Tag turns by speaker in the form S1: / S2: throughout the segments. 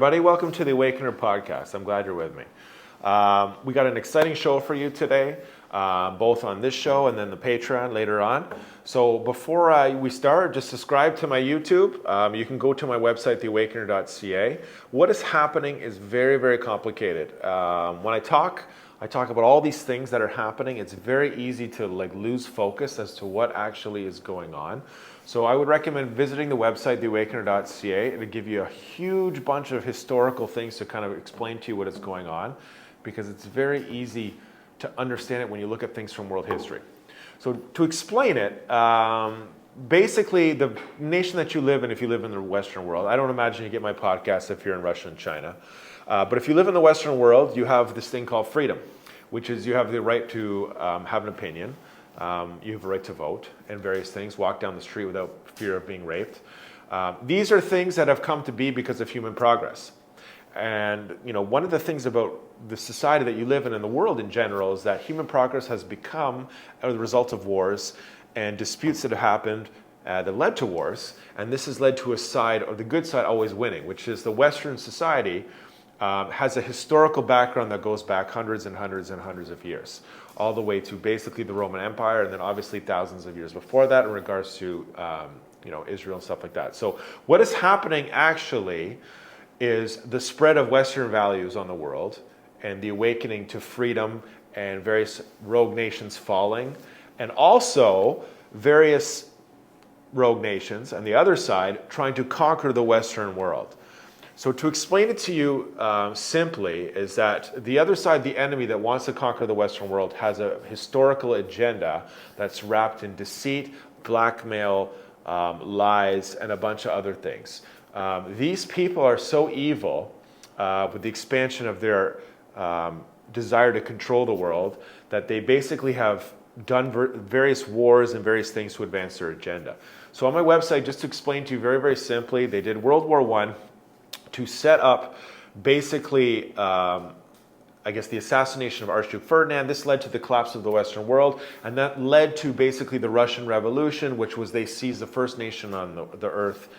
S1: everybody. Welcome to the Awakener podcast. I'm glad you're with me. We got an exciting show for you today, both on this show and then the Patreon later on. So before we start, just subscribe to my YouTube. You can go to my website, theawakener.ca. What is happening is very, very complicated. When I talk about all these things that are happening. It's very easy to lose focus as to what actually is going on. So I would recommend visiting the website, theawakener.ca. It'll give you a huge bunch of historical things to kind of explain to you what is going on, because it's very easy to understand it when you look at things from world history. So to explain it, basically the nation that you live in, if you live in the Western world, I don't imagine you get my podcast if you're in Russia and China, but if you live in the Western world, you have this thing called freedom, which is you have the right to have an opinion. You have a right to vote and various things, walk down the street without fear of being raped. These are things that have come to be because of human progress. And one of the things about the society that you live in and the world in general is that human progress has become the result of wars and disputes that have happened that led to wars. And this has led to a side, or the good side, always winning, which is the Western society has a historical background that goes back hundreds and hundreds and hundreds of years, all the way to basically the Roman Empire, and then obviously thousands of years before that in regards to Israel and stuff like that. So what is happening actually is the spread of Western values on the world and the awakening to freedom and various rogue nations falling, and also various rogue nations on the other side trying to conquer the Western world. So to explain it to you simply is that the other side, the enemy that wants to conquer the Western world, has a historical agenda that's wrapped in deceit, blackmail, lies, and a bunch of other things. These people are so evil with the expansion of their desire to control the world that they basically have done various wars and various things to advance their agenda. So on my website, just to explain to you very, very simply, they did World War I to set up basically, the assassination of Archduke Ferdinand. This led to the collapse of the Western world, and that led to basically the Russian Revolution, which was they seized the first nation on the earth.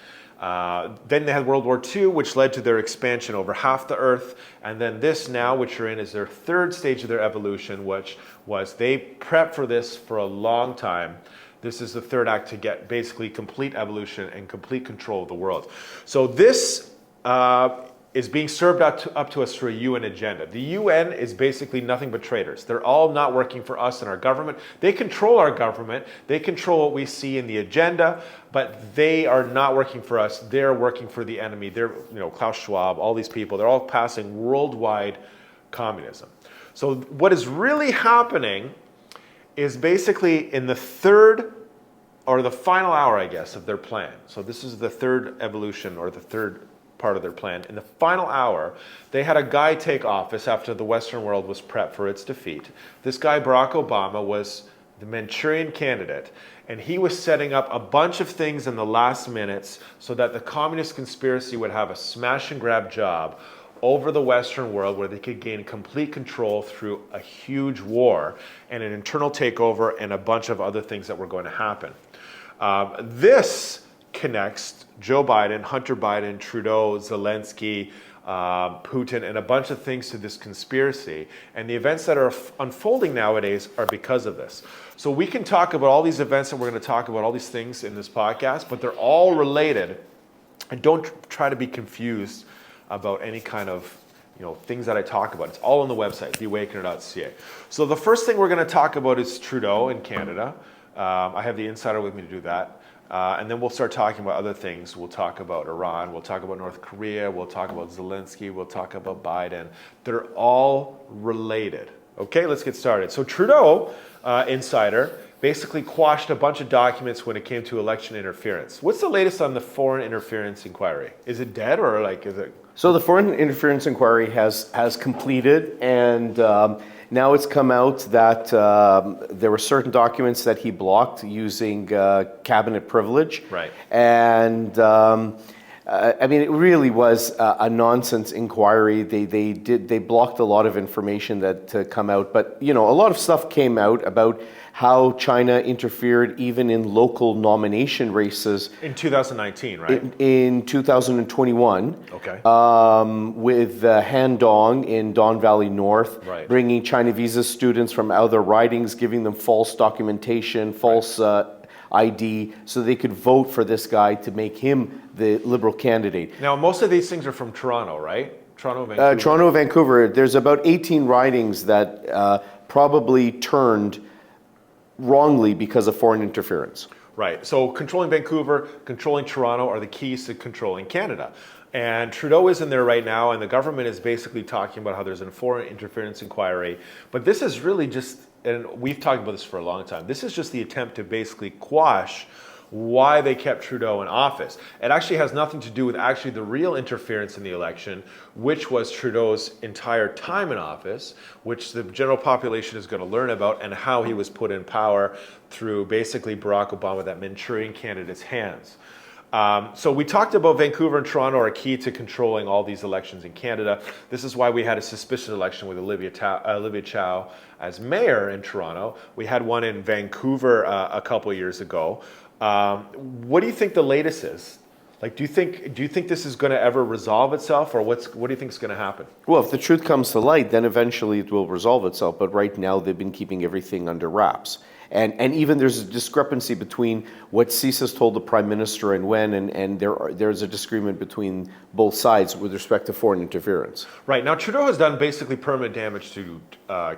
S1: Then they had World War II, which led to their expansion over half the earth. And then this now, which you're in, is their third stage of their evolution, which was they prepped for this for a long time. This is the third act to get basically complete evolution and complete control of the world. So this is being served up to us through a UN agenda. The UN is basically nothing but traitors. They're all not working for us and our government. They control our government. They control what we see in the agenda, but they are not working for us. They're working for the enemy. They're, Klaus Schwab, all these people, they're all passing worldwide communism. So what is really happening is basically in the third or the final hour, I guess, of their plan. So this is the third evolution, or the third part of their plan. In the final hour, they had a guy take office after the Western world was prepped for its defeat. This guy, Barack Obama, was the Manchurian candidate, and he was setting up a bunch of things in the last minutes so that the communist conspiracy would have a smash and grab job over the Western world, where they could gain complete control through a huge war and an internal takeover and a bunch of other things that were going to happen. This connects Joe Biden, Hunter Biden, Trudeau, Zelensky, Putin, and a bunch of things to this conspiracy. And the events that are unfolding nowadays are because of this. So we can talk about all these events, and we're going to talk about all these things in this podcast, but they're all related. And don't try to be confused about any kind of things that I talk about. It's all on the website, theawakener.ca. So the first thing we're going to talk about is Trudeau in Canada. I have the insider with me to do that. And then we'll start talking about other things. We'll talk about Iran, we'll talk about North Korea, we'll talk about Zelensky, we'll talk about Biden. They're all related. Okay, let's get started. So Trudeau, insider, basically quashed a bunch of documents when it came to election interference. What's the latest on the foreign interference inquiry? Is it dead, or is it?
S2: So the foreign interference inquiry has completed, and now it's come out that there were certain documents that he blocked using cabinet privilege.
S1: Right.
S2: And I mean, it really was a nonsense inquiry. They blocked a lot of information that come out, but a lot of stuff came out about how China interfered even in local nomination races
S1: In 2019, right?
S2: in 2021.
S1: Okay.
S2: With Han Dong in Don Valley North,
S1: Right.
S2: bringing China visa students from other ridings, giving them false documentation, false ID, so they could vote for this guy to make him the Liberal candidate.
S1: Now, most of these things are from Toronto, right? Toronto, Vancouver.
S2: Toronto, Vancouver, there's about 18 ridings that probably turned wrongly because of foreign interference.
S1: Right. So controlling Vancouver, controlling Toronto are the keys to controlling Canada. And Trudeau is in there right now, and the government is basically talking about how there's a foreign interference inquiry. But this is really just, and we've talked about this for a long time, this is just the attempt to basically quash why they kept Trudeau in office. It actually has nothing to do with actually the real interference in the election, which was Trudeau's entire time in office, which the general population is going to learn about, and how he was put in power through basically Barack Obama, that Manchurian candidate's hands. So we talked about Vancouver and Toronto are key to controlling all these elections in Canada. This is why we had a suspicious election with Olivia Chow as mayor in Toronto. We had one in Vancouver a couple of years ago. What do you think the latest is? Like, do you think this is going to ever resolve itself, or what do you think is going to happen?
S2: Well, if the truth comes to light, then eventually it will resolve itself. But right now, they've been keeping everything under wraps. And even there's a discrepancy between what CSIS has told the Prime Minister and when, and there's a disagreement between both sides with respect to foreign interference.
S1: Right. Now, Trudeau has done basically permanent damage to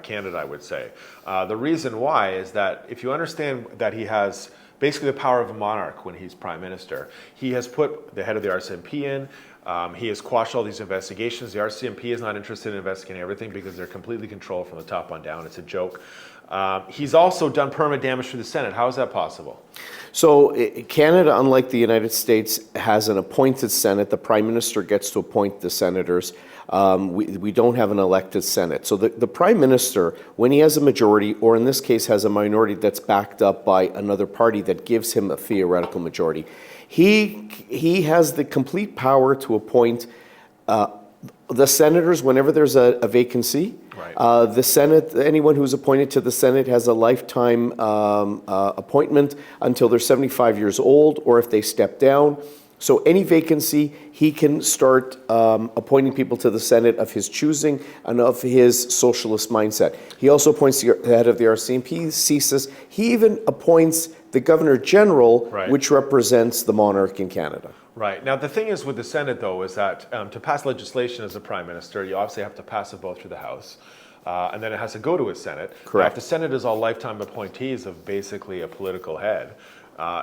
S1: Canada, I would say. The reason why is that if you understand that he has basically the power of a monarch when he's Prime Minister, he has put the head of the RCMP in. He has quashed all these investigations. The RCMP is not interested in investigating everything because they're completely controlled from the top on down. It's a joke. He's also done permanent damage to the Senate. How is that possible?
S2: So Canada, unlike the United States, has an appointed Senate. The Prime Minister gets to appoint the senators. We don't have an elected Senate. So the Prime Minister, when he has a majority, or in this case has a minority that's backed up by another party that gives him a theoretical majority, he has the complete power to appoint the senators whenever there's a vacancy.
S1: Right.
S2: The Senate, anyone who's appointed to the Senate has a lifetime appointment until they're 75 years old, or if they step down. So any vacancy, he can start appointing people to the Senate of his choosing and of his socialist mindset. He also appoints the head of the RCMP, CSIS. He even appoints the Governor General,
S1: Right.
S2: which represents the monarch in Canada.
S1: Right. Now, the thing is with the Senate, though, is that to pass legislation as a Prime Minister, you obviously have to pass a vote through the House. And then it has to go to a Senate.
S2: Correct.
S1: Now, if the Senate is all lifetime appointees of basically a political head,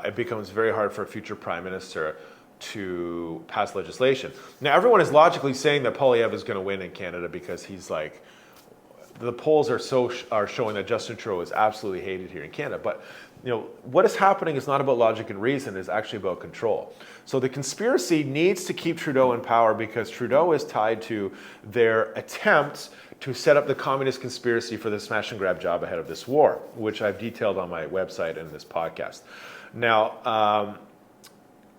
S1: it becomes very hard for a future Prime Minister to pass legislation. Now, everyone is logically saying that Poilievre is going to win in Canada because he's like, the polls are showing that Justin Trudeau is absolutely hated here in Canada. But what is happening is not about logic and reason, it's actually about control. So the conspiracy needs to keep Trudeau in power because Trudeau is tied to their attempts to set up the communist conspiracy for the smash and grab job ahead of this war, which I've detailed on my website and this podcast. Now,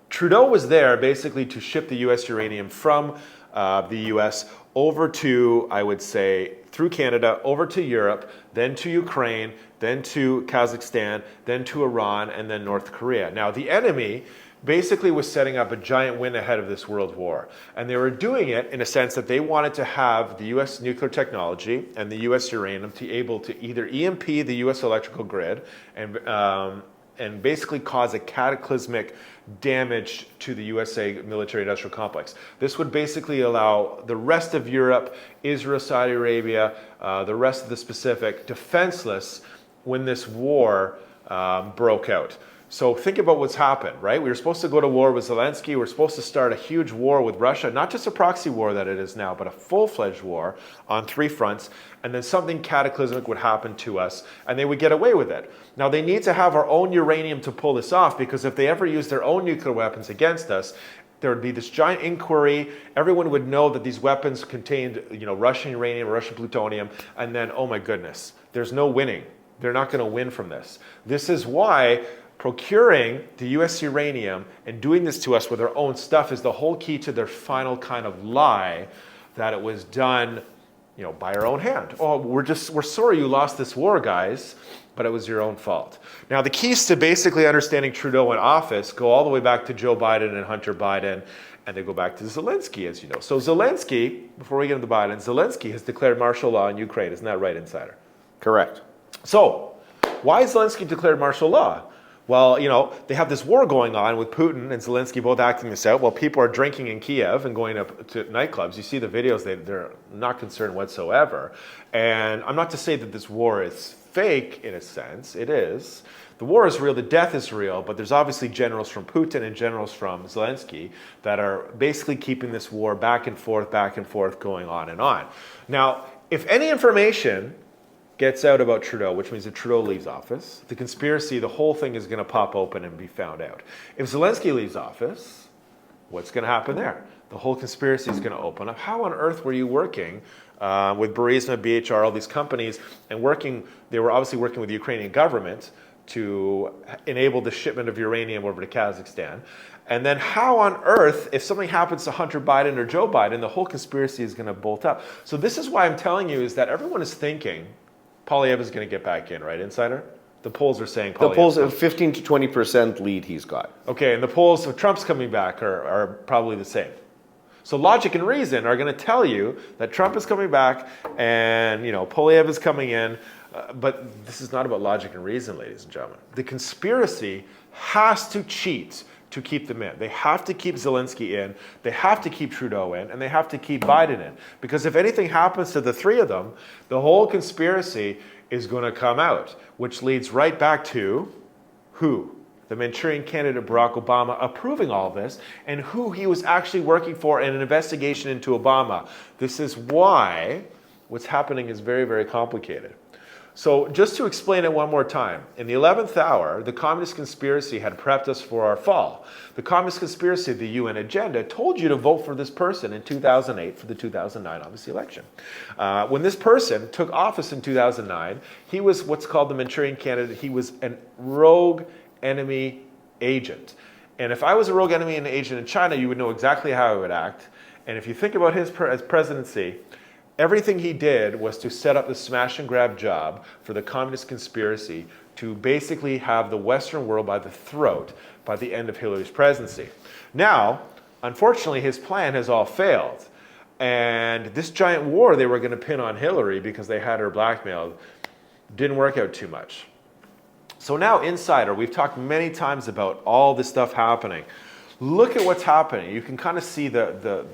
S1: Trudeau was there basically to ship the U.S. uranium from the U.S. over to, I would say, through Canada, over to Europe, then to Ukraine, then to Kazakhstan, then to Iran, and then North Korea. Now, the enemy basically was setting up a giant win ahead of this world war. And they were doing it in a sense that they wanted to have the U.S. nuclear technology and the U.S. uranium to be able to either EMP the U.S. electrical grid and basically cause a cataclysmic damage to the USA military-industrial complex. This would basically allow the rest of Europe, Israel, Saudi Arabia, the rest of the Pacific, defenseless when this war broke out. So think about what's happened, right? We were supposed to go to war with Zelensky. We were supposed to start a huge war with Russia, not just a proxy war that it is now, but a full-fledged war on 3 fronts. And then something cataclysmic would happen to us, and they would get away with it. Now, they need to have our own uranium to pull this off, because if they ever use their own nuclear weapons against us, there would be this giant inquiry. Everyone would know that these weapons contained, Russian uranium, Russian plutonium, and then, oh my goodness, there's no winning. They're not going to win from this. This is why procuring the U.S. uranium and doing this to us with their own stuff is the whole key to their final kind of lie that it was done, by our own hand. Oh, we're sorry you lost this war, guys, but it was your own fault. Now, the keys to basically understanding Trudeau in office go all the way back to Joe Biden and Hunter Biden, and they go back to Zelensky, as you know. So Zelensky, before we get into Biden, Zelensky has declared martial law in Ukraine. Isn't that right, Insider?
S2: Correct.
S1: So, why has Zelensky declared martial law? Well, they have this war going on with Putin and Zelensky both acting this out while people are drinking in Kiev and going up to nightclubs. You see the videos, they're not concerned whatsoever. And I'm not to say that this war is fake in a sense. It is. The war is real, the death is real, but there's obviously generals from Putin and generals from Zelensky that are basically keeping this war back and forth, going on and on. Now, if any information gets out about Trudeau, which means that Trudeau leaves office, the conspiracy, the whole thing is going to pop open and be found out. If Zelensky leaves office, what's going to happen there? The whole conspiracy is going to open up. How on earth were you working with Burisma, BHR, all these companies, and they were obviously working with the Ukrainian government to enable the shipment of uranium over to Kazakhstan. And then how on earth, if something happens to Hunter Biden or Joe Biden, the whole conspiracy is going to bolt up. So this is why I'm telling you is that everyone is thinking Poilievre is going to get back in, right, Insider? The polls are saying Poilievre.
S2: The polls have 15 to 20% lead he's got.
S1: Okay, and the polls of Trump's coming back are probably the same. So logic and reason are going to tell you that Trump is coming back and, Poilievre is coming in. But this is not about logic and reason, ladies and gentlemen. The conspiracy has to cheat to keep them in. They have to keep Zelensky in, they have to keep Trudeau in, and they have to keep Biden in. Because if anything happens to the three of them, the whole conspiracy is going to come out, which leads right back to who? The Manchurian candidate Barack Obama approving all this, and who he was actually working for in an investigation into Obama. This is why what's happening is very, very complicated. So just to explain it one more time, in the 11th hour, the communist conspiracy had prepped us for our fall. The communist conspiracy, the UN agenda, told you to vote for this person in 2008 for the 2009, obviously, election. When this person took office in 2009, he was what's called the Manchurian candidate. He was a rogue enemy agent. And if I was a rogue enemy agent in China, you would know exactly how I would act. And if you think about his presidency, everything he did was to set up the smash and grab job for the communist conspiracy to basically have the Western world by the throat by the end of Hillary's presidency. Now, unfortunately, his plan has all failed. And this giant war they were going to pin on Hillary because they had her blackmailed didn't work out too much. So now, Insider, we've talked many times about all this stuff happening. Look at what's happening. You can kind of see the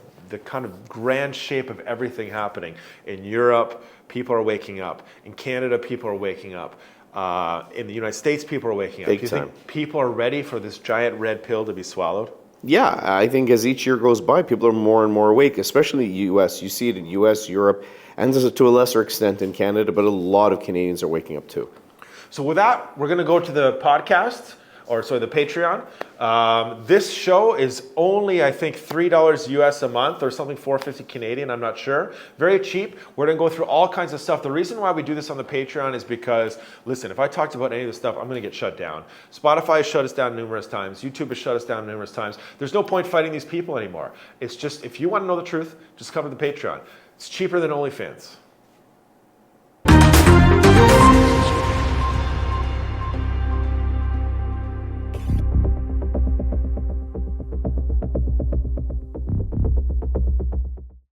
S1: kind of grand shape of everything happening. In Europe, people are waking up. In Canada, people are waking up. In the United States, people are waking up.
S2: Big
S1: Do you
S2: time.
S1: think people are ready for this giant red pill to be swallowed?
S2: Yeah, I think as each year goes by, people are more and more awake, especially in the U.S. You see it in U.S., Europe, and to a lesser extent in Canada, but a lot of Canadians are waking up too.
S1: So with that, we're going to go to the podcast, the Patreon. This show is only, I think, $3 US a month or something, $4.50 Canadian, I'm not sure. Very cheap. We're going to go through all kinds of stuff. The reason why we do this on the Patreon is because, listen, if I talked about any of this stuff, I'm going to get shut down. Spotify has shut us down numerous times. YouTube has shut us down numerous times. There's no point fighting these people anymore. It's just, if you want to know the truth, just come to the Patreon. It's cheaper than OnlyFans.